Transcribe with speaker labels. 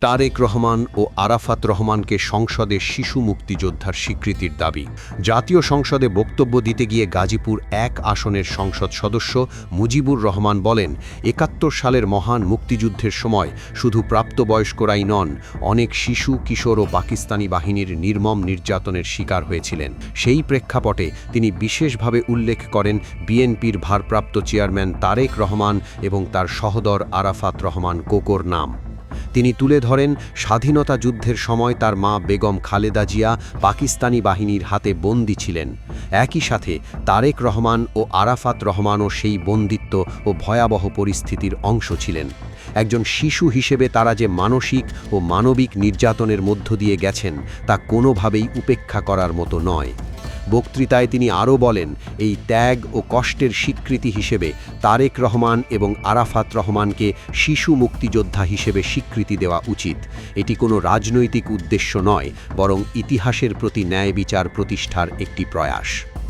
Speaker 1: তারেক রহমান ও আরাফাত রহমানকে সংসদে শিশু মুক্তিযোদ্ধার স্বীকৃতির দাবি। জাতীয় সংসদে বক্তব্য দিতে গিয়ে গাজীপুর ১ আসনের সংসদ সদস্য মুজিবুর রহমান বলেন, ৭১ সালের মহান মুক্তিযুদ্ধের সময় শুধু প্রাপ্তবয়স্করাই নন, অনেক শিশু, কিশোর ও পাকিস্তানি বাহিনীর নির্মম নির্যাতনের শিকার হয়েছিলেন। সেই প্রেক্ষাপটে তিনি বিশেষভাবে উল্লেখ করেন বিএনপির ভারপ্রাপ্ত চেয়ারম্যান তারেক রহমান এবং তার সহোদর আরাফাত রহমান কোকোর নাম। তিনি তুলে ধরেন, স্বাধীনতা যুদ্ধের সময় তার মা বেগম খালেদা জিয়া পাকিস্তানি বাহিনীর হাতে বন্দী ছিলেন। একই সাথে তারেক রহমান ও আরাফাত রহমানও সেই বন্দিত্ব ও ভয়াবহ পরিস্থিতির অংশ ছিলেন। একজন শিশু হিসেবে তারা যে মানসিক ও মানবিক নির্যাতনের মধ্য দিয়ে গেছেন তা কোনোভাবেই উপেক্ষা করার মতো নয়। বক্তৃতায় তিনি আরও বলেন, এই ত্যাগ ও কষ্টের স্বীকৃতি হিসেবে তারেক রহমান এবং আরাফাত রহমানকে শিশু মুক্তিযোদ্ধা হিসেবে স্বীকৃতি দেওয়া উচিত। এটি কোনো রাজনৈতিক উদ্দেশ্য নয়, বরং ইতিহাসের প্রতি ন্যায় বিচার প্রতিষ্ঠার একটি প্রয়াস।